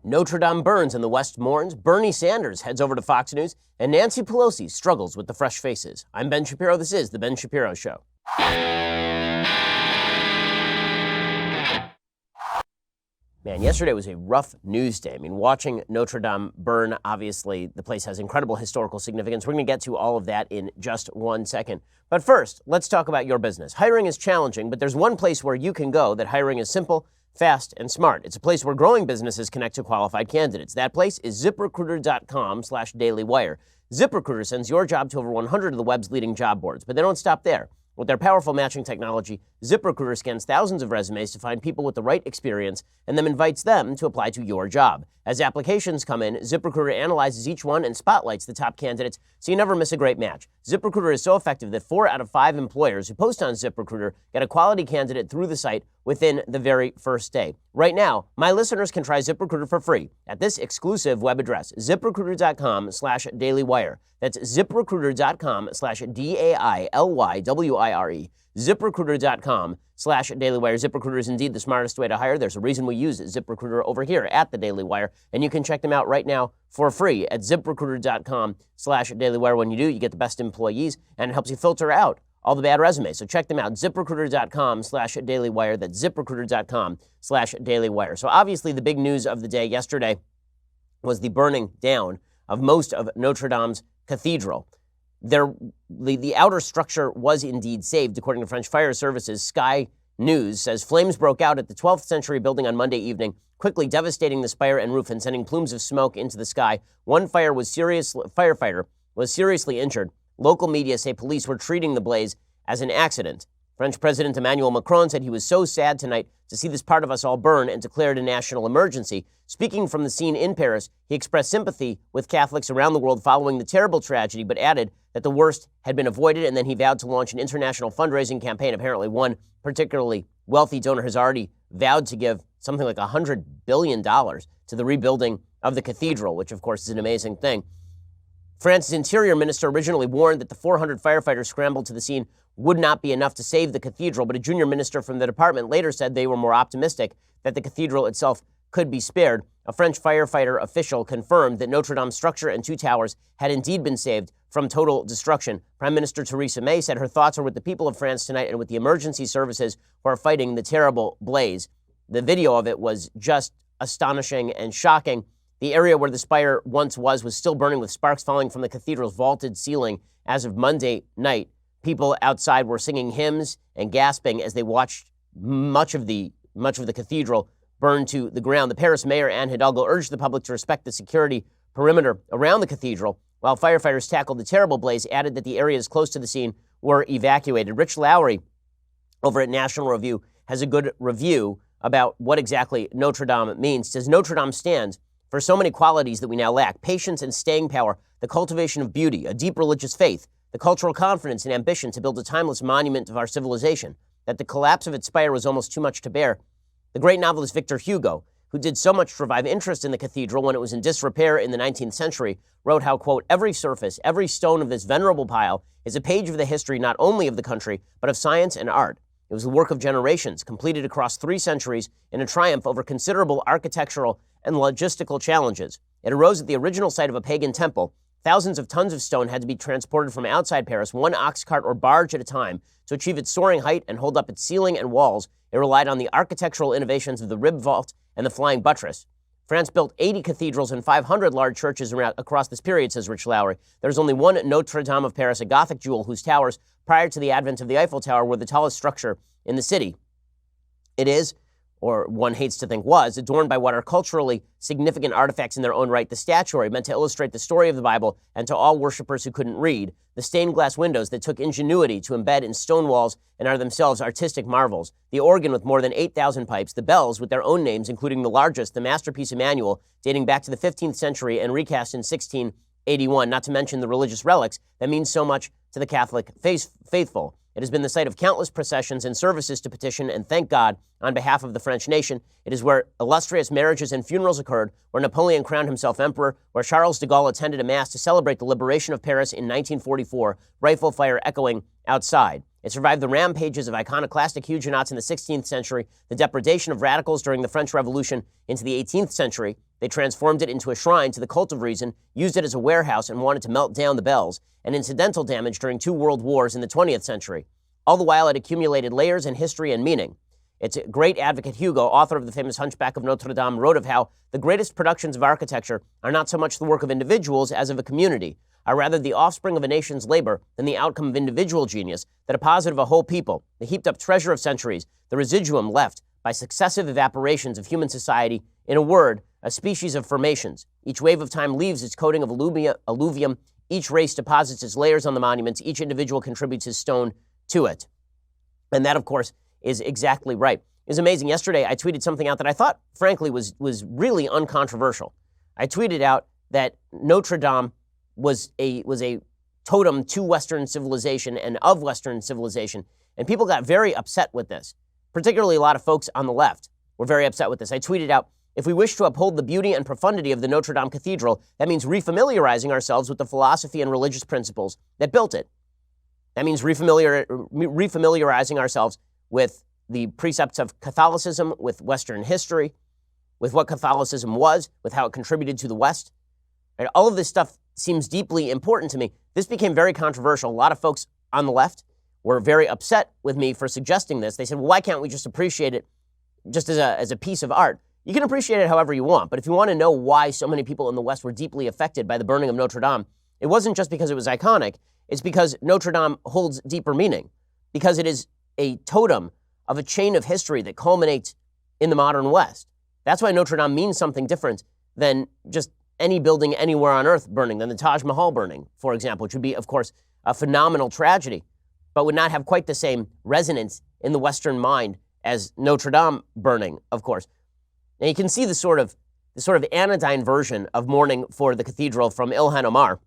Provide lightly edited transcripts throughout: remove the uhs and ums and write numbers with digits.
Notre Dame burns and the West mourns. Bernie Sanders heads over to Fox News, and Nancy Pelosi struggles with the fresh faces. I'm Ben Shapiro. This is The Ben Shapiro Show. Man, yesterday was a rough news day. I mean, watching Notre Dame burn, obviously, the place has incredible historical significance. We're going to get to all of that in just 1 second. But first, let's talk about your business. Hiring is challenging, but there's one place where you can go that hiring is simple, fast, and smart. It's a place where growing businesses connect to qualified candidates. That place is ZipRecruiter.com/dailywire. ZipRecruiter sends your job to over 100 of the web's leading job boards, but they don't stop there. With their powerful matching technology, ZipRecruiter scans thousands of resumes to find people with the right experience and then invites them to apply to your job. As applications come in, ZipRecruiter analyzes each one and spotlights the top candidates so you never miss a great match. ZipRecruiter is so effective that 4 out of 5 employers who post on ZipRecruiter get a quality candidate through the site within the very first day. Right now, my listeners can try ZipRecruiter for free at this exclusive web address, ZipRecruiter.com/dailywire. That's ZipRecruiter.com/DAILYWIRE. ZipRecruiter.com/dailywire. ZipRecruiter is indeed the smartest way to hire. There's a reason we use ZipRecruiter over here at the Daily Wire, and you can check them out right now for free at ZipRecruiter.com/dailywire. When you do, you get the best employees, and it helps you filter out all the bad resumes. So check them out, ZipRecruiter.com/dailywire. That's ZipRecruiter.com/dailywire. So obviously the big news of the day yesterday was the burning down of most of Notre Dame's cathedral. The outer structure was indeed saved, according to French fire services. Sky News says flames broke out at the 12th century building on Monday evening, quickly devastating the spire and roof and sending plumes of smoke into the sky. One firefighter was seriously injured. Local media say police were treating the blaze as an accident. French President Emmanuel Macron said he was so sad tonight to see this part of us all burn and declared a national emergency. Speaking from the scene in Paris, he expressed sympathy with Catholics around the world following the terrible tragedy, but added that the worst had been avoided, and then he vowed to launch an international fundraising campaign. Apparently, one particularly wealthy donor has already vowed to give something like $100 billion to the rebuilding of the cathedral, which, of course, is an amazing thing. France's interior minister originally warned that the 400 firefighters scrambled to the scene would not be enough to save the cathedral, but a junior minister from the department later said they were more optimistic that the cathedral itself could be spared. A French firefighter official confirmed that Notre Dame's structure and 2 towers had indeed been saved from total destruction. Prime Minister Theresa May said her thoughts are with the people of France tonight and with the emergency services who are fighting the terrible blaze. The video of it was just astonishing and shocking. The area where the spire once was still burning with sparks falling from the cathedral's vaulted ceiling as of Monday night. People outside were singing hymns and gasping as they watched much of the cathedral burn to the ground. The Paris mayor, Anne Hidalgo, urged the public to respect the security perimeter around the cathedral, while firefighters tackled the terrible blaze, added that the areas close to the scene were evacuated. Rich Lowry over at National Review has a good review about what exactly Notre Dame means. It says Notre Dame stands for so many qualities that we now lack: patience and staying power, the cultivation of beauty, a deep religious faith, the cultural confidence and ambition to build a timeless monument of our civilization. That the collapse of its spire was almost too much to bear. The great novelist Victor Hugo, who did so much to revive interest in the cathedral when it was in disrepair in the 19th century, wrote how, quote, every surface, every stone of this venerable pile is a page of the history not only of the country, but of science and art. It was the work of generations, completed across 3 centuries in a triumph over considerable architectural and logistical challenges. It arose at the original site of a pagan temple. Thousands of tons of stone had to be transported from outside Paris, 1 ox cart or barge at a time, to achieve its soaring height and hold up its ceiling and walls. It relied on the architectural innovations of the rib vault and the flying buttress. France built 80 cathedrals and 500 large churches across this period, says Rich Lowry. There's only one Notre Dame of Paris, a Gothic jewel whose towers, prior to the advent of the Eiffel Tower, were the tallest structure in the city. It is, or one hates to think was, adorned by what are culturally significant artifacts in their own right. The statuary meant to illustrate the story of the Bible and to all worshipers who couldn't read. The stained glass windows that took ingenuity to embed in stone walls and are themselves artistic marvels. The organ with more than 8,000 pipes. The bells with their own names, including the largest, the masterpiece Emmanuel, dating back to the 15th century and recast in 1681, not to mention the religious relics that mean so much to the Catholic faithful. It has been the site of countless processions and services to petition and thank God on behalf of the French nation. It is where illustrious marriages and funerals occurred, where Napoleon crowned himself emperor, where Charles de Gaulle attended a mass to celebrate the liberation of Paris in 1944, rifle fire echoing outside. It survived the rampages of iconoclastic Huguenots in the 16th century, the depredation of radicals during the French Revolution into the 18th century, They transformed it into a shrine to the cult of reason, used it as a warehouse, and wanted to melt down the bells and incidental damage during 2 world wars in the 20th century. All the while, it accumulated layers in history and meaning. Its great advocate Hugo, author of the famous Hunchback of Notre Dame, wrote of how the greatest productions of architecture are not so much the work of individuals as of a community, are rather the offspring of a nation's labor than the outcome of individual genius, the deposit of a whole people, the heaped-up treasure of centuries, the residuum left by successive evaporations of human society, in a word, a species of formations. Each wave of time leaves its coating of alluvium, each race deposits its layers on the monuments, each individual contributes his stone to it. And that, of course, is exactly right. It was amazing. Yesterday, I tweeted something out that I thought, frankly, was really uncontroversial. I tweeted out that Notre Dame was a totem to Western civilization and of Western civilization, and people got very upset with this. Particularly a lot of folks on the left were very upset with this. I tweeted out, if we wish to uphold the beauty and profundity of the Notre Dame Cathedral, that means refamiliarizing ourselves with the philosophy and religious principles that built it. That means refamiliarizing ourselves with the precepts of Catholicism, with Western history, with what Catholicism was, with how it contributed to the West. Right? All of this stuff seems deeply important to me. This became very controversial. A lot of folks on the left were very upset with me for suggesting this. They said, well, why can't we just appreciate it just as a piece of art? You can appreciate it however you want, but if you want to know why so many people in the West were deeply affected by the burning of Notre Dame, it wasn't just because it was iconic. It's because Notre Dame holds deeper meaning, because it is a totem of a chain of history that culminates in the modern West. That's why Notre Dame means something different than just any building anywhere on earth burning, than the Taj Mahal burning, for example, which would be, of course, a phenomenal tragedy, but would not have quite the same resonance in the Western mind as Notre Dame burning, of course. Now you can see the sort of anodyne version of mourning for the cathedral from Ilhan Omar,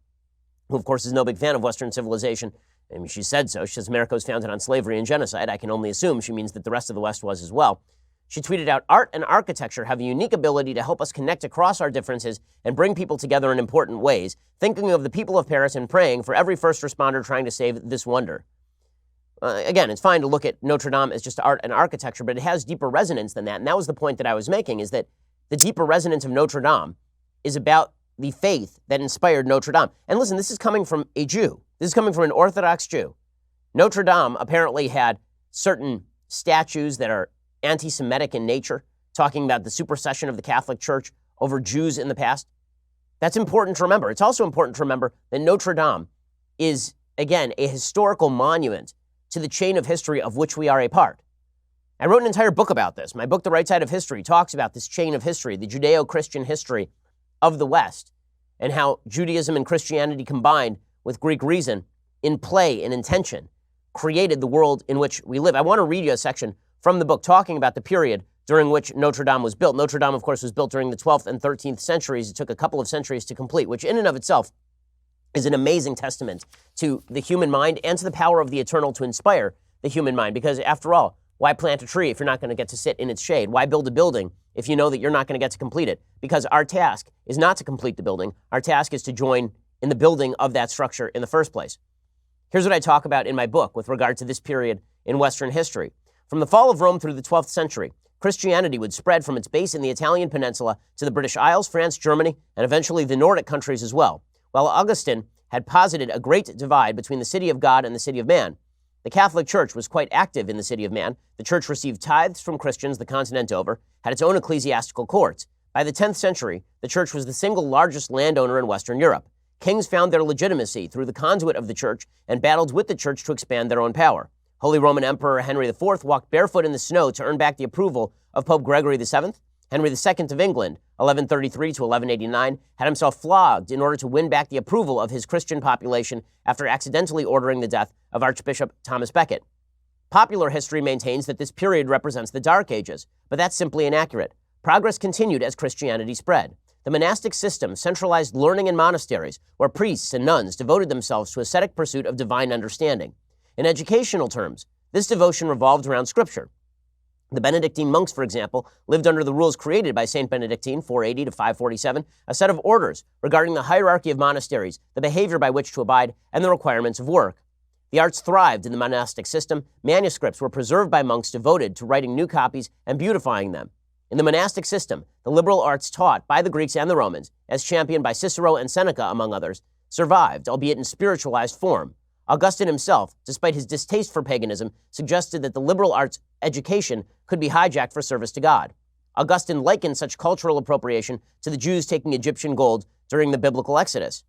who, of course, is no big fan of Western civilization. I mean, she said so. She says America was founded on slavery and genocide. I can only assume she means that the rest of the West was as well. She tweeted out, art and architecture have a unique ability to help us connect across our differences and bring people together in important ways, thinking of the people of Paris and praying for every first responder trying to save this wonder. Again, it's fine to look at Notre Dame as just art and architecture, but it has deeper resonance than that. And that was the point that I was making, is that the deeper resonance of Notre Dame is about the faith that inspired Notre Dame. And listen, this is coming from a Jew. This is coming from an Orthodox Jew. Notre Dame apparently had certain statues that are anti-Semitic in nature, talking about the supersession of the Catholic Church over Jews in the past. That's important to remember. It's also important to remember that Notre Dame is, again, a historical monument to the chain of history of which we are a part. I wrote an entire book about this. My book, The Right Side of History, talks about this chain of history, the Judeo-Christian history of the West, and how Judaism and Christianity combined with Greek reason in play and intention created the world in which we live. I want to read you a section from the book talking about the period during which Notre Dame was built. Notre Dame, of course, was built during the 12th and 13th centuries. It took a couple of centuries to complete, which in and of itself is an amazing testament to the human mind and to the power of the eternal to inspire the human mind. Because after all, why plant a tree if you're not going to get to sit in its shade? Why build a building if you know that you're not going to get to complete it? Because our task is not to complete the building. Our task is to join in the building of that structure in the first place. Here's what I talk about in my book with regard to this period in Western history. From the fall of Rome through the 12th century, Christianity would spread from its base in the Italian peninsula to the British Isles, France, Germany, and eventually the Nordic countries as well. While Augustine had posited a great divide between the city of God and the city of man, the Catholic Church was quite active in the city of man. The church received tithes from Christians the continent over, had its own ecclesiastical courts. By the 10th century, the church was the single largest landowner in Western Europe. Kings found their legitimacy through the conduit of the church and battled with the church to expand their own power. Holy Roman Emperor Henry IV walked barefoot in the snow to earn back the approval of Pope Gregory VII. Henry II of England, 1133 to 1189, had himself flogged in order to win back the approval of his Christian population after accidentally ordering the death of Archbishop Thomas Becket. Popular history maintains that this period represents the Dark Ages, but that's simply inaccurate. Progress continued as Christianity spread. The monastic system centralized learning in monasteries, where priests and nuns devoted themselves to ascetic pursuit of divine understanding. In educational terms, this devotion revolved around Scripture. The Benedictine monks, for example, lived under the rules created by St. Benedictine, 480 to 547, a set of orders regarding the hierarchy of monasteries, the behavior by which to abide, and the requirements of work. The arts thrived in the monastic system. Manuscripts were preserved by monks devoted to writing new copies and beautifying them. In the monastic system, the liberal arts taught by the Greeks and the Romans, as championed by Cicero and Seneca, among others, survived, albeit in spiritualized form. Augustine himself, despite his distaste for paganism, suggested that the liberal arts education could be hijacked for service to God. Augustine likened such cultural appropriation to the Jews taking Egyptian gold during the biblical Exodus.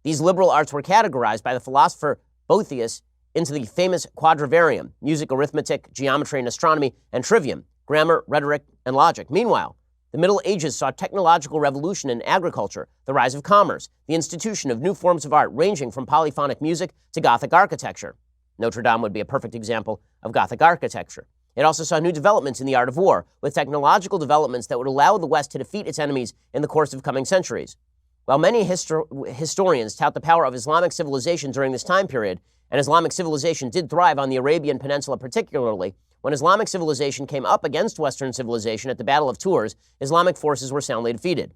These liberal arts were categorized by the philosopher Boethius into the famous quadrivium: music, arithmetic, geometry and astronomy, and trivium: grammar, rhetoric, and logic. Meanwhile, the Middle Ages saw technological revolution in agriculture, the rise of commerce, the institution of new forms of art ranging from polyphonic music to Gothic architecture. Notre Dame would be a perfect example of Gothic architecture. It also saw new developments in the art of war, with technological developments that would allow the West to defeat its enemies in the course of coming centuries. While many historians tout the power of Islamic civilization during this time period, and Islamic civilization did thrive on the Arabian Peninsula particularly, when Islamic civilization came up against Western civilization at the Battle of Tours, Islamic forces were soundly defeated.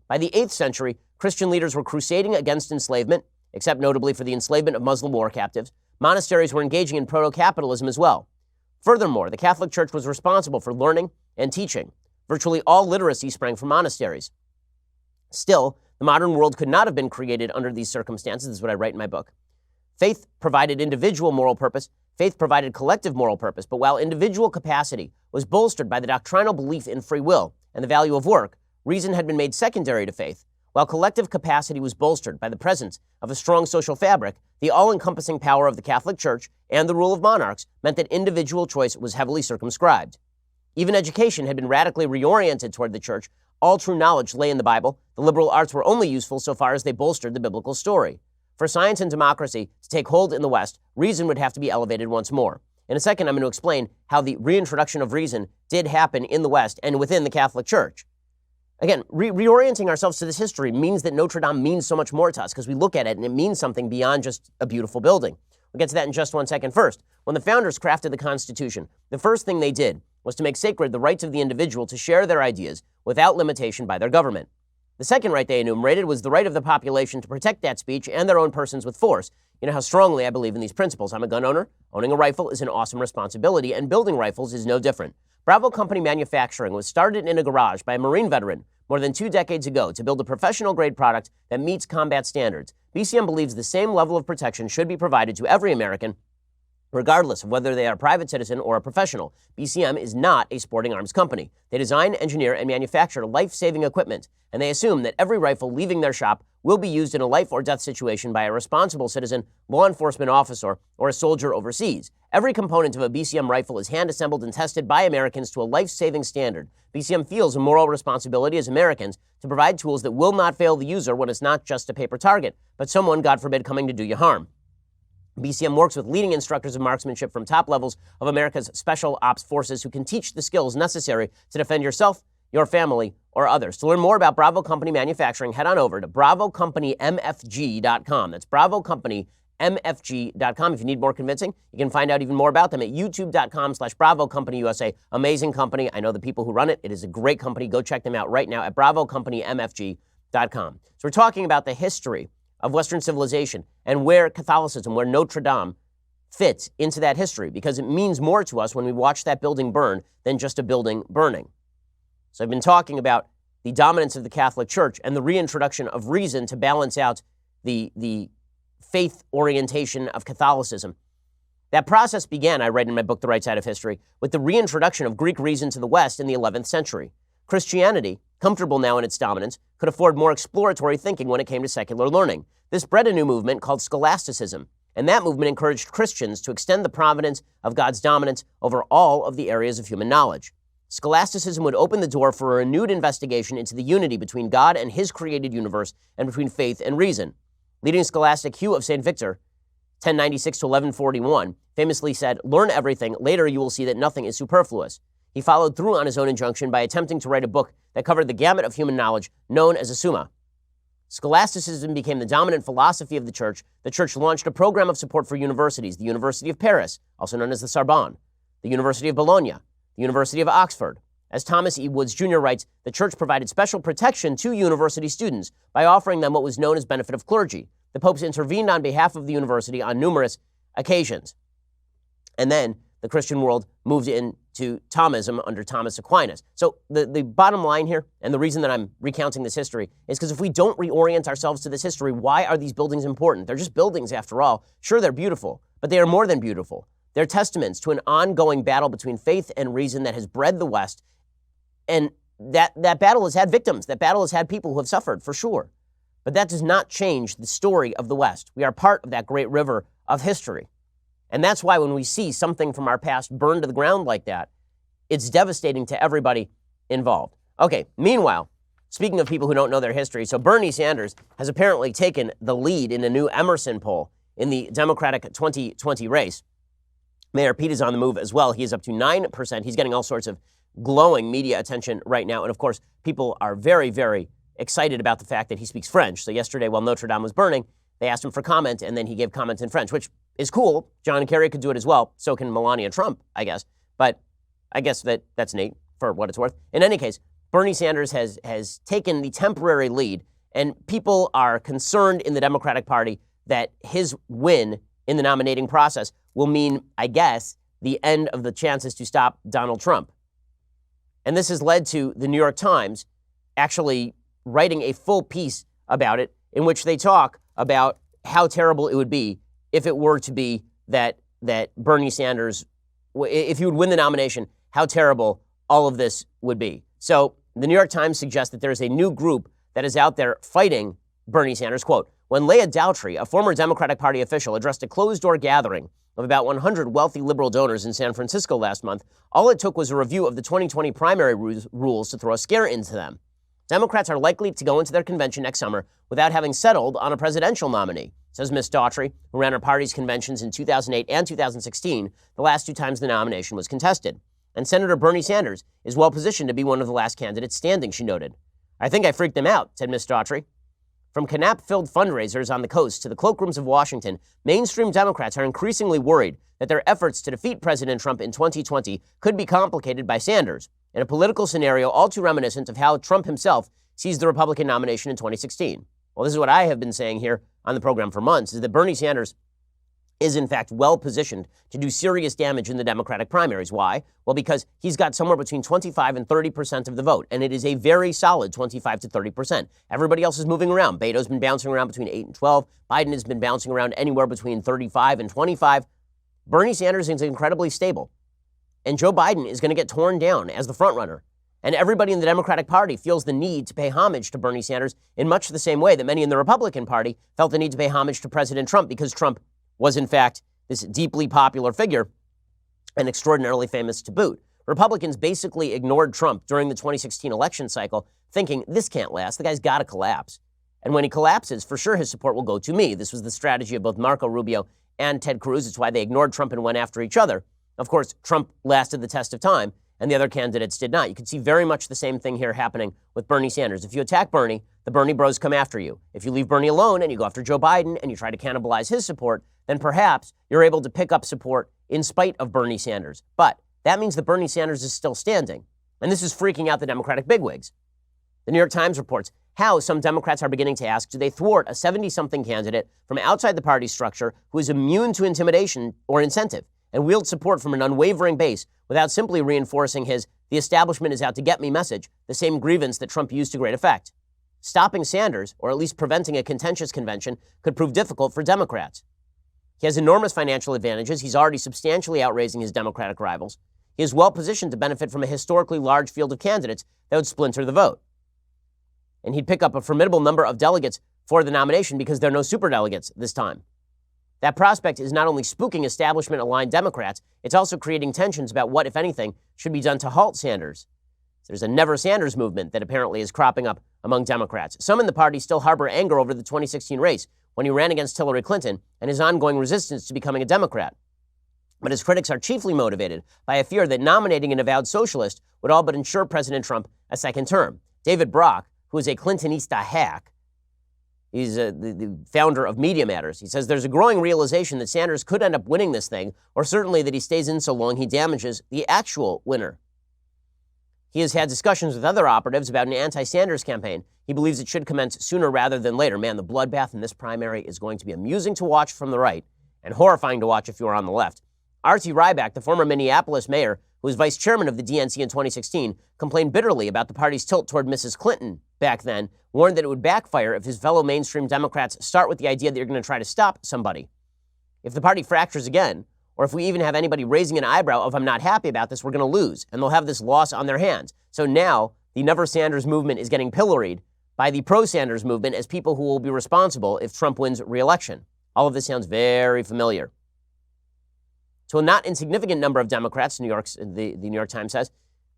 By the 8th century, Christian leaders were crusading against enslavement, except notably for the enslavement of Muslim war captives. Monasteries were engaging in proto-capitalism as well. Furthermore, the Catholic Church was responsible for learning and teaching. Virtually all literacy sprang from monasteries. Still, the modern world could not have been created under these circumstances. This is what I write in my book. Faith provided individual moral purpose. Faith provided collective moral purpose. But while individual capacity was bolstered by the doctrinal belief in free will and the value of work, reason had been made secondary to faith. While collective capacity was bolstered by the presence of a strong social fabric, the all-encompassing power of the Catholic Church and the rule of monarchs meant that individual choice was heavily circumscribed. Even education had been radically reoriented toward the Church. All true knowledge lay in the Bible. The liberal arts were only useful so far as they bolstered the biblical story. For science and democracy to take hold in the West, reason would have to be elevated once more. In a second, I'm going to explain how the reintroduction of reason did happen in the West and within the Catholic Church. Again, reorienting ourselves to this history means that Notre Dame means so much more to us because we look at it and it means something beyond just a beautiful building. We'll get to that in just one second. First, when the founders crafted the Constitution, the first thing they did was to make sacred the rights of the individual to share their ideas without limitation by their government. The second right they enumerated was the right of the population to protect that speech and their own persons with force. You know how strongly I believe in these principles. I'm a gun owner. Owning a rifle is an awesome responsibility, and building rifles is no different. Bravo Company Manufacturing was started in a garage by a Marine veteran more than 2 decades ago to build a professional-grade product that meets combat standards. BCM believes the same level of protection should be provided to every American, regardless of whether they are a private citizen or a professional. BCM is not a sporting arms company. They design, engineer, and manufacture life-saving equipment, and they assume that every rifle leaving their shop will be used in a life or death situation by a responsible citizen, law enforcement officer, or a soldier overseas. Every component of a BCM rifle is hand-assembled and tested by Americans to a life-saving standard. BCM feels a moral responsibility as Americans to provide tools that will not fail the user when it's not just a paper target, but someone, God forbid, coming to do you harm. BCM works with leading instructors of marksmanship from top levels of America's special ops forces who can teach the skills necessary to defend yourself, your family, or others. To learn more about Bravo Company Manufacturing, head on over to bravocompany.mfg.com. That's bravocompany.mfg.com. If you need more convincing, you can find out even more about them at youtube.com/bravocompanyusa. Amazing company. I know the people who run it. It is a great company. Go check them out right now at bravocompany.mfg.com. So we're talking about the history of Western civilization and where Catholicism, where Notre Dame fits into that history, because it means more to us when we watch that building burn than just a building burning. So I've been talking about the dominance of the Catholic Church and the reintroduction of reason to balance out the faith orientation of Catholicism. That process began, I write in my book, The Right Side of History, with the reintroduction of Greek reason to the West in the 11th century. Christianity, comfortable now in its dominance, could afford more exploratory thinking when it came to secular learning. This bred a new movement called scholasticism, and that movement encouraged Christians to extend the providence of God's dominance over all of the areas of human knowledge. Scholasticism would open the door for a renewed investigation into the unity between God and his created universe and between faith and reason. Leading scholastic Hugh of St. Victor, 1096 to 1141, famously said, "Learn everything, later you will see that nothing is superfluous." He followed through on his own injunction by attempting to write a book that covered the gamut of human knowledge, known as a Summa. Scholasticism became the dominant philosophy of the Church. The Church launched a program of support for universities, the University of Paris, also known as the Sorbonne, the University of Bologna, the University of Oxford. As Thomas E. Woods Jr. writes, the Church provided special protection to university students by offering them what was known as benefit of clergy. The popes intervened on behalf of the university on numerous occasions. And then the Christian world moved into Thomism under Thomas Aquinas. So the bottom line here, and the reason that I'm recounting this history, is because if we don't reorient ourselves to this history, why are these buildings important? They're just buildings after all. Sure, they're beautiful, but they are more than beautiful. They're testaments to an ongoing battle between faith and reason that has bred the West. And that battle has had victims. That battle has had people who have suffered, for sure. But that does not change the story of the West. We are part of that great river of history. And that's why when we see something from our past burned to the ground like that, it's devastating to everybody involved. Okay, meanwhile, speaking of people who don't know their history, so Bernie Sanders has apparently taken the lead in a new Emerson poll in the Democratic 2020 race. Mayor Pete is on the move as well. He is up to 9%. He's getting all sorts of glowing media attention right now. And of course, people are very, very excited about the fact that he speaks French. So yesterday, while Notre Dame was burning, they asked him for comment, and then he gave comment in French, which is cool. John Kerry could do it as well. So can Melania Trump, I guess. But I guess that's neat for what it's worth. In any case, Bernie Sanders has taken the temporary lead, and people are concerned in the Democratic Party that his win in the nominating process will mean, I guess, the end of the chances to stop Donald Trump. And this has led to the New York Times actually writing a full piece about it, in which they talk about how terrible it would be if it were to be that Bernie Sanders, if he would win the nomination, how terrible all of this would be. So the New York Times suggests that there is a new group that is out there fighting Bernie Sanders. Quote, when Leah Daughtry, a former Democratic Party official, addressed a closed-door gathering of about 100 wealthy liberal donors in San Francisco last month, all it took was a review of the 2020 primary rules to throw a scare into them. Democrats are likely to go into their convention next summer without having settled on a presidential nominee, says Ms. Daughtry, who ran her party's conventions in 2008 and 2016, the last two times the nomination was contested. And Senator Bernie Sanders is well positioned to be one of the last candidates standing, she noted. I think I freaked them out, said Ms. Daughtry. From canap-filled fundraisers on the coast to the cloakrooms of Washington, mainstream Democrats are increasingly worried that their efforts to defeat President Trump in 2020 could be complicated by Sanders, in a political scenario all too reminiscent of how Trump himself seized the Republican nomination in 2016. Well, this is what I have been saying here on the program for months, is that Bernie Sanders is in fact well positioned to do serious damage in the Democratic primaries. Why? Well, because he's got somewhere between 25 and 30% of the vote, and it is a very solid 25 to 30%. Everybody else is moving around. Beto's been bouncing around between 8 and 12. Biden has been bouncing around anywhere between 35 and 25. Bernie Sanders is incredibly stable, and Joe Biden is going to get torn down as the frontrunner. And everybody in the Democratic Party feels the need to pay homage to Bernie Sanders in much the same way that many in the Republican Party felt the need to pay homage to President Trump, because Trump was, in fact, this deeply popular figure and extraordinarily famous to boot. Republicans basically ignored Trump during the 2016 election cycle, thinking this can't last. The guy's got to collapse. And when he collapses, for sure his support will go to me. This was the strategy of both Marco Rubio and Ted Cruz. It's why they ignored Trump and went after each other. Of course, Trump lasted the test of time, and the other candidates did not. You can see very much the same thing here happening with Bernie Sanders. If you attack Bernie, the Bernie bros come after you. If you leave Bernie alone and you go after Joe Biden and you try to cannibalize his support, then perhaps you're able to pick up support in spite of Bernie Sanders. But that means that Bernie Sanders is still standing. And this is freaking out the Democratic bigwigs. The New York Times reports how some Democrats are beginning to ask, do they thwart a 70-something candidate from outside the party structure who is immune to intimidation or incentive and wields support from an unwavering base without simply reinforcing his "the establishment is out to get me" message, the same grievance that Trump used to great effect. Stopping Sanders, or at least preventing a contentious convention, could prove difficult for Democrats. He has enormous financial advantages. He's already substantially outraising his Democratic rivals. He is well positioned to benefit from a historically large field of candidates that would splinter the vote. And he'd pick up a formidable number of delegates for the nomination because there are no superdelegates this time. That prospect is not only spooking establishment-aligned Democrats, it's also creating tensions about what, if anything, should be done to halt Sanders. There's a Never Sanders movement that apparently is cropping up among Democrats. Some in the party still harbor anger over the 2016 race, when he ran against Hillary Clinton, and his ongoing resistance to becoming a Democrat. But his critics are chiefly motivated by a fear that nominating an avowed socialist would all but ensure President Trump a second term. David Brock, who is a Clintonista hack, he's the founder of Media Matters. He says there's a growing realization that Sanders could end up winning this thing, or certainly that he stays in so long he damages the actual winner. He has had discussions with other operatives about an anti-Sanders campaign. He believes it should commence sooner rather than later. Man, the bloodbath in this primary is going to be amusing to watch from the right and horrifying to watch if you're on the left. R.T. Ryback, the former Minneapolis mayor, who was vice chairman of the DNC in 2016, complained bitterly about the party's tilt toward Mrs. Clinton back then, warned that it would backfire if his fellow mainstream Democrats start with the idea that you're going to try to stop somebody. If the party fractures again, or if we even have anybody raising an eyebrow of I'm not happy about this, we're going to lose, and they'll have this loss on their hands. So now the Never Sanders movement is getting pilloried by the pro-Sanders movement as people who will be responsible if Trump wins re-election. All of this sounds very familiar. To a not insignificant number of Democrats, the New York Times says,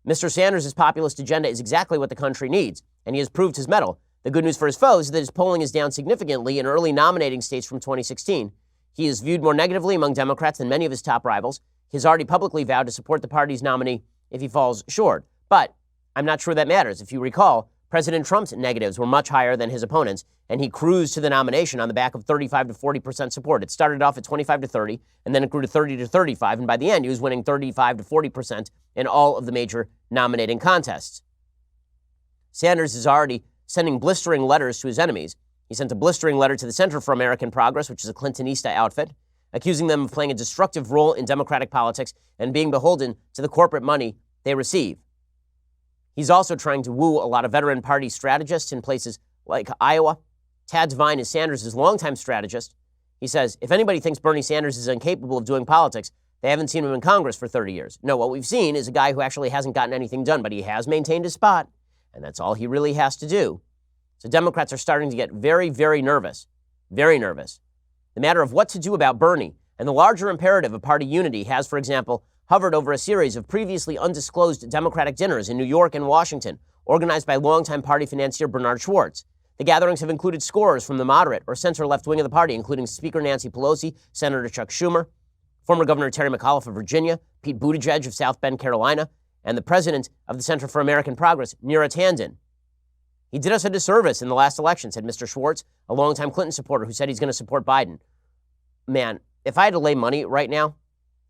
Mr. Sanders' populist agenda is exactly what the country needs, and he has proved his mettle. The good news for his foes is that his polling is down significantly in early nominating states from 2016. He is viewed more negatively among Democrats than many of his top rivals. He has already publicly vowed to support the party's nominee if he falls short. But I'm not sure that matters. If you recall, President Trump's negatives were much higher than his opponents, and he cruised to the nomination on the back of 35 to 40% support. It started off at 25 to 30, and then it grew to 30 to 35, and by the end, he was winning 35 to 40% in all of the major nominating contests. Sanders is already sending blistering letters to his enemies. He sent a blistering letter to the Center for American Progress, which is a Clintonista outfit, accusing them of playing a destructive role in Democratic politics and being beholden to the corporate money they receive. He's also trying to woo a lot of veteran party strategists in places like Iowa. Tad Devine is Sanders' longtime strategist. He says, if anybody thinks Bernie Sanders is incapable of doing politics, they haven't seen him in Congress for 30 years. No, what we've seen is a guy who actually hasn't gotten anything done, but he has maintained his spot, and that's all he really has to do. So Democrats are starting to get very, very nervous. Very nervous. The matter of what to do about Bernie and the larger imperative of party unity has, for example, hovered over a series of previously undisclosed Democratic dinners in New York and Washington, organized by longtime party financier Bernard Schwartz. The gatherings have included scorers from the moderate or center-left wing of the party, including Speaker Nancy Pelosi, Senator Chuck Schumer, former Governor Terry McAuliffe of Virginia, Pete Buttigieg of South Bend, Carolina, and the president of the Center for American Progress, Neera Tanden. He did us a disservice in the last election, said Mr. Schwartz, a longtime Clinton supporter who said he's going to support Biden. Man, if I had to lay money right now,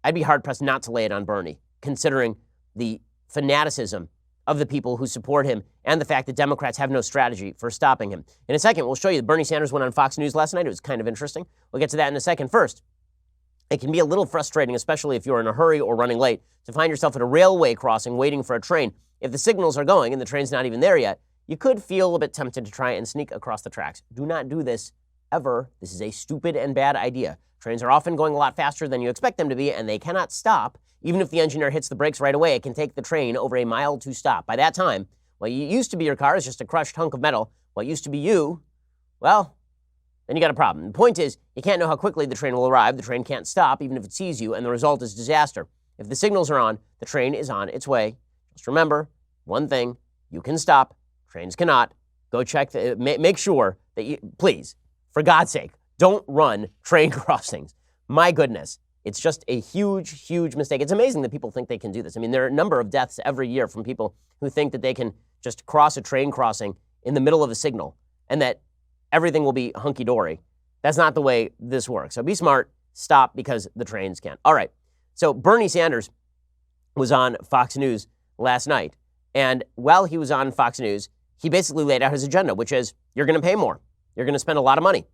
I'd be hard-pressed not to lay it on Bernie, considering the fanaticism of the people who support him and the fact that Democrats have no strategy for stopping him. In a second, we'll show you that Bernie Sanders went on Fox News last night. It was kind of interesting. We'll get to that in a second. First, it can be a little frustrating, especially if you're in a hurry or running late, to find yourself at a railway crossing waiting for a train. If the signals are going and the train's not even there yet, you could feel a bit tempted to try and sneak across the tracks. Do not do this ever. This is a stupid and bad idea. Trains are often going a lot faster than you expect them to be, and they cannot stop. Even if the engineer hits the brakes right away, it can take the train over a mile to stop. By that time, what used to be your car is just a crushed hunk of metal. What used to be you, well, then you got a problem. The point is, you can't know how quickly the train will arrive. The train can't stop, even if it sees you, and the result is disaster. If the signals are on, the train is on its way. Just remember, one thing, you can stop, trains cannot. Go check, make sure that you, please, for God's sake, don't run train crossings. My goodness, it's just a huge, huge mistake. It's amazing that people think they can do this. I mean, there are a number of deaths every year from people who think that they can just cross a train crossing in the middle of a signal and that everything will be hunky-dory. That's not the way this works. So be smart, stop because the trains can't. All right, so Bernie Sanders was on Fox News last night. And while he was on Fox News, he basically laid out his agenda, which is you're going to pay more. You're going to spend a lot of money.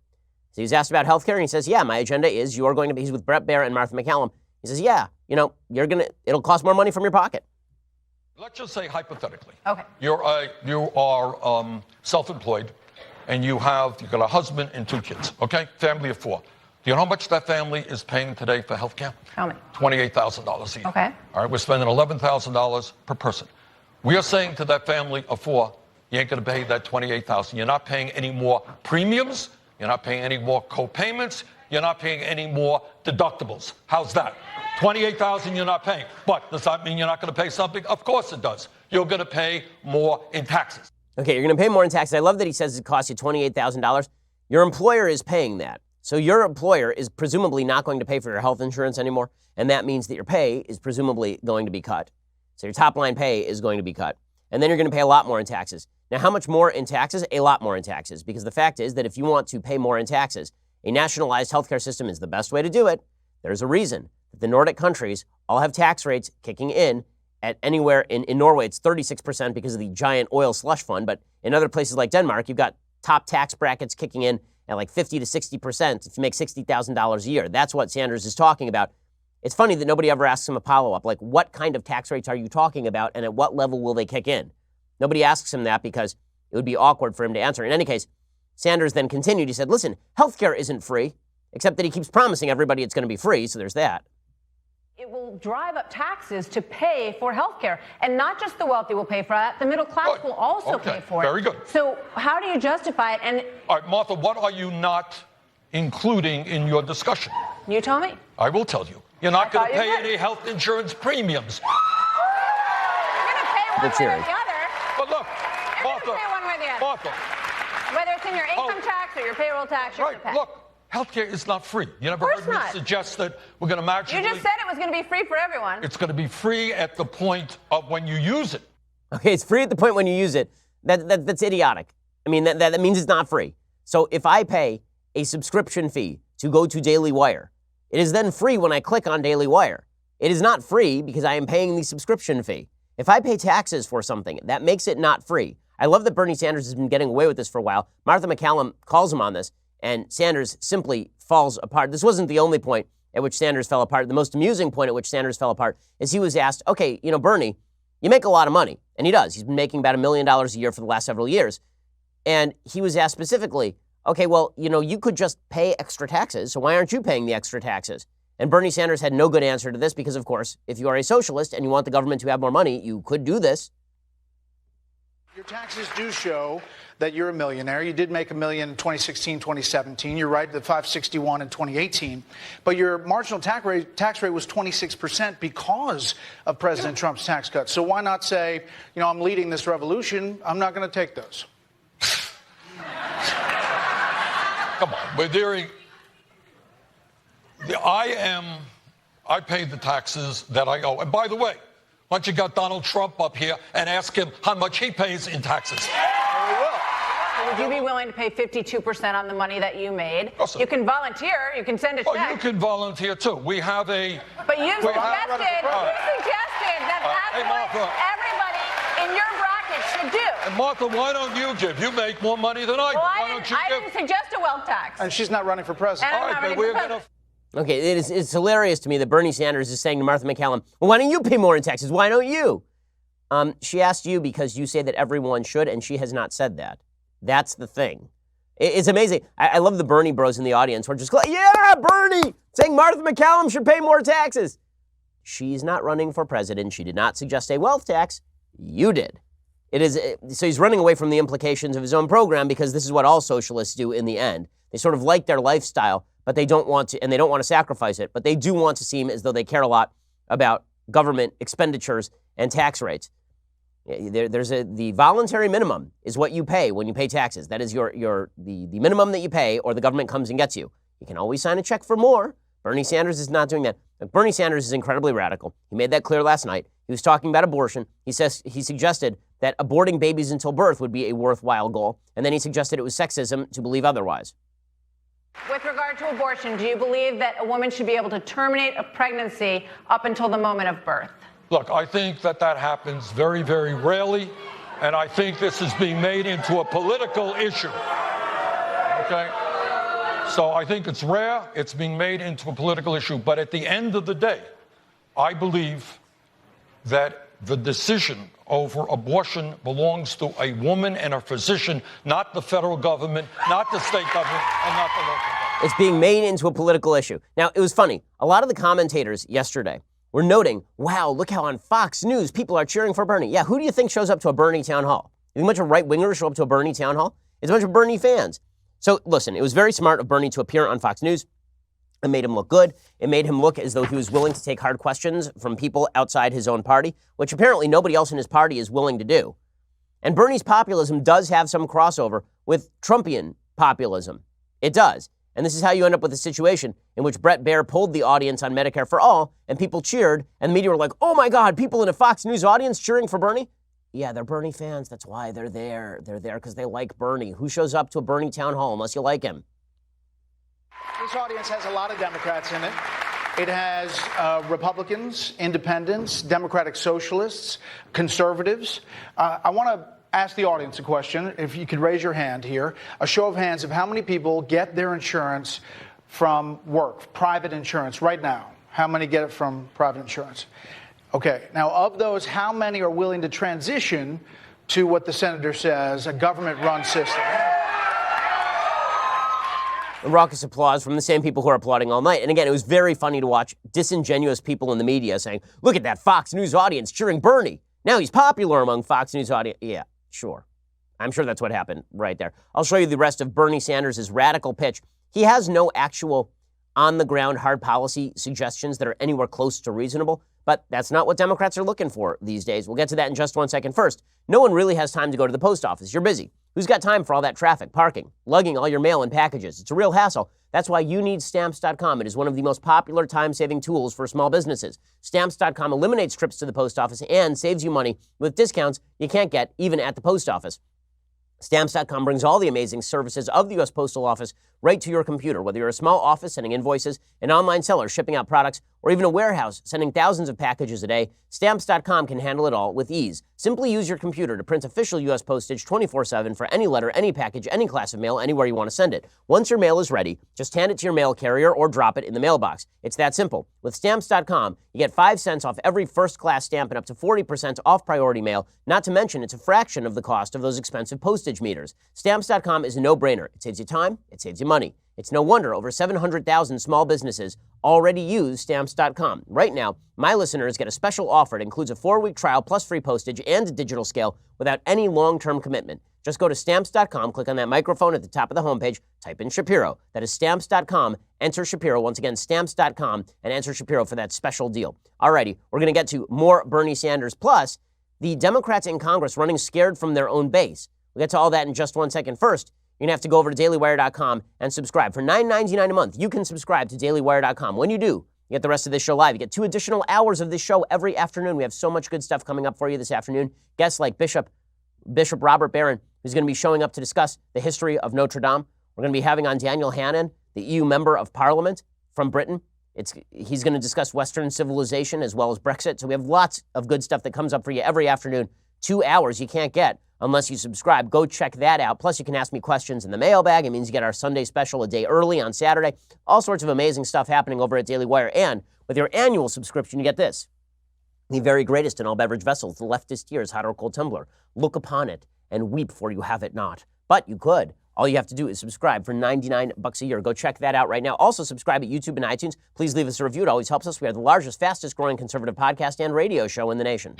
So he's asked about health care, and he says, yeah, my agenda is you're going to be, he's with Brett Baer and Martha McCallum. He says, yeah, it'll cost more money from your pocket. Let's just say hypothetically. Okay. You are self-employed, and you've got a husband and 2 kids, okay? Family of 4. Do you know how much that family is paying today for health care? How many? $28,000 a year. Okay. All right, we're spending $11,000 per person. We are saying to that family of 4, you ain't going to pay that $28,000. You're not paying any more premiums. You're not paying any more co-payments. You're not paying any more deductibles. How's that? $28,000 you're not paying. But does that mean you're not going to pay something? Of course it does. You're going to pay more in taxes. Okay, you're going to pay more in taxes. I love that he says it costs you $28,000. Your employer is paying that. So your employer is presumably not going to pay for your health insurance anymore, and that means that your pay is presumably going to be cut. So your top line pay is going to be cut. And then you're going to pay a lot more in taxes. Now, how much more in taxes? A lot more in taxes, because the fact is that if you want to pay more in taxes, a nationalized healthcare system is the best way to do it. There's a reason that the Nordic countries all have tax rates kicking in at anywhere in Norway, it's 36% because of the giant oil slush fund. But in other places like Denmark, you've got top tax brackets kicking in at like 50 to 60% if you make $60,000 a year. That's what Sanders is talking about. It's funny that nobody ever asks him a follow-up, like, what kind of tax rates are you talking about, and at what level will they kick in? Nobody asks him that because it would be awkward for him to answer. In any case, Sanders then continued. He said, listen, healthcare isn't free, except that he keeps promising everybody it's going to be free, so there's that. It will drive up taxes to pay for health care. And not just the wealthy will pay for that. The middle class will also pay for it. Very good. So how do you justify it? And all right, Martha, what are you not including in your discussion? You tell me. I will tell you. You're not going to pay any health insurance premiums. You're going to pay one way or the other. But look, Martha, pay one way or the other. Martha. Whether it's in your income tax or your payroll tax, you're going to pay. Look. Healthcare is not free. You never heard me suggest that we're going to magically... You just said it was going to be free for everyone. It's going to be free at the point of when you use it. Okay, it's free at the point when you use it. That's idiotic. I mean, that means it's not free. So if I pay a subscription fee to go to Daily Wire, it is then free when I click on Daily Wire. It is not free because I am paying the subscription fee. If I pay taxes for something, that makes it not free. I love that Bernie Sanders has been getting away with this for a while. Martha McCallum calls him on this. And Sanders simply falls apart. This wasn't the only point at which Sanders fell apart. The most amusing point at which Sanders fell apart is he was asked, okay, Bernie, you make a lot of money. And he does. He's been making about $1 million a year for the last several years. And he was asked specifically, okay, well, you could just pay extra taxes. So why aren't you paying the extra taxes? And Bernie Sanders had no good answer to this because, of course, if you are a socialist and you want the government to have more money, you could do this. Your taxes do show that you're a millionaire. You did make $1 million in 2016, 2017. You're right, the 561 in 2018. But your marginal tax rate was 26% because of President Trump's tax cuts. So why not say, I'm leading this revolution. I'm not going to take those. Come on, we're doing. I pay the taxes that I owe. And by the way, why don't you got Donald Trump up here and ask him how much he pays in taxes? We will. Would you be willing to pay 52% on the money that you made? Awesome. You can volunteer. You can send a check. Oh, you can volunteer too. We have a. But you suggested that that's what everybody in your bracket should do. And Martha, why don't you give? You make more money than I do. Why don't you give? I didn't suggest a wealth tax. And she's not running for president. All right, but we're going to. Okay, it's hilarious to me that Bernie Sanders is saying to Martha McCallum, well, why don't you pay more in taxes? Why don't you? She asked you because you say that everyone should, and she has not said that. That's the thing. It's amazing. I love the Bernie bros in the audience who are just like, yeah, Bernie, saying Martha McCallum should pay more taxes. She's not running for president. She did not suggest a wealth tax. You did. So he's running away from the implications of his own program because this is what all socialists do in the end. They sort of like their lifestyle, but they don't want to, and they don't want to sacrifice it, but they do want to seem as though they care a lot about government expenditures and tax rates. The voluntary minimum is what you pay when you pay taxes. That is the minimum that you pay, or the government comes and gets you. You can always sign a check for more. Bernie Sanders is not doing that. But Bernie Sanders is incredibly radical. He made that clear last night. He was talking about abortion. He suggested that aborting babies until birth would be a worthwhile goal, and then he suggested it was sexism to believe otherwise. With regard to abortion, do you believe that a woman should be able to terminate a pregnancy up until the moment of birth? Look, I think that happens very, very rarely, and I think this is being made into a political issue. Okay? So I think it's rare. It's being made into a political issue. But at the end of the day, I believe that the decision over abortion belongs to a woman and a physician, not the federal government, not the state government, and not the local government. It's being made into a political issue. Now, it was funny. A lot of the commentators yesterday were noting, wow, look how on Fox News people are cheering for Bernie. Yeah, who do you think shows up to a Bernie town hall? You think a bunch of right-wingers show up to a Bernie town hall? It's a bunch of Bernie fans. So, listen, it was very smart of Bernie to appear on Fox News. It made him look good. It made him look as though he was willing to take hard questions from people outside his own party, which apparently nobody else in his party is willing to do. And Bernie's populism does have some crossover with Trumpian populism. It does. And this is how you end up with a situation in which Bret Baier pulled the audience on Medicare for All, and people cheered, and the media were like, oh my God, people in a Fox News audience cheering for Bernie? Yeah, they're Bernie fans. That's why they're there. They're there because they like Bernie. Who shows up to a Bernie town hall unless you like him? This audience has a lot of Democrats in it. It has Republicans, independents, Democratic socialists, conservatives. I want to ask the audience a question. If you could raise your hand here. A show of hands of how many people get their insurance from work, private insurance, right now. How many get it from private insurance? Okay, now of those, how many are willing to transition to what the senator says, a government-run system? Raucous applause from the same people who are applauding all night. And again, it was very funny to watch disingenuous people in the media saying, look at that Fox News audience cheering Bernie. Now he's popular among Fox News audience. Yeah, sure. I'm sure that's what happened right there. I'll show you the rest of Bernie Sanders' radical pitch. He has no actual on-the-ground hard policy suggestions that are anywhere close to reasonable, but that's not what Democrats are looking for these days. We'll get to that in just 1 second. First, no one really has time to go to the post office. You're busy. Who's got time for all that traffic, parking, lugging all your mail and packages? It's a real hassle. That's why you need Stamps.com. It is one of the most popular time-saving tools for small businesses. Stamps.com eliminates trips to the post office and saves you money with discounts you can't get even at the post office. Stamps.com brings all the amazing services of the U.S. Postal Office right to your computer, whether you're a small office sending invoices, an online seller shipping out products, or even a warehouse sending thousands of packages a day. Stamps.com can handle it all with ease. Simply use your computer to print official U.S. postage 24/7 for any letter, any package, any class of mail, anywhere you want to send it. Once your mail is ready, just hand it to your mail carrier or drop it in the mailbox. It's that simple. With Stamps.com, you get 5 cents off every first-class stamp and up to 40% off priority mail. Not to mention, it's a fraction of the cost of those expensive postage meters. Stamps.com is a no-brainer. It saves you time. It saves you money. It's no wonder over 700,000 small businesses already use Stamps.com. Right now, my listeners get a special offer. It includes a 4-week trial plus free postage and a digital scale without any long-term commitment. Just go to Stamps.com, click on that microphone at the top of the homepage, type in Shapiro. That is Stamps.com, enter Shapiro. Once again, Stamps.com, and enter Shapiro for that special deal. Alrighty, we're going to get to more Bernie Sanders. Plus, the Democrats in Congress running scared from their own base. We'll get to all that in just 1 second. First, you're going to have to go over to dailywire.com and subscribe. For $9.99 a month, you can subscribe to dailywire.com. When you do, you get the rest of this show live. You get 2 additional hours of this show every afternoon. We have so much good stuff coming up for you this afternoon. Guests like Bishop Robert Barron, who's going to be showing up to discuss the history of Notre Dame. We're going to be having on Daniel Hannan, the EU member of Parliament from Britain. He's going to discuss Western civilization as well as Brexit. So we have lots of good stuff that comes up for you every afternoon. 2 hours you can't get unless you subscribe. Go check that out. Plus, you can ask me questions in the mailbag. It means you get our Sunday special a day early on Saturday. All sorts of amazing stuff happening over at Daily Wire. And with your annual subscription, you get this. The very greatest in all beverage vessels, the leftist tears hot or cold tumbler. Look upon it and weep for you have it not. But you could. All you have to do is subscribe for $99 a year. Go check that out right now. Also, subscribe at YouTube and iTunes. Please leave us a review. It always helps us. We are the largest, fastest growing conservative podcast and radio show in the nation.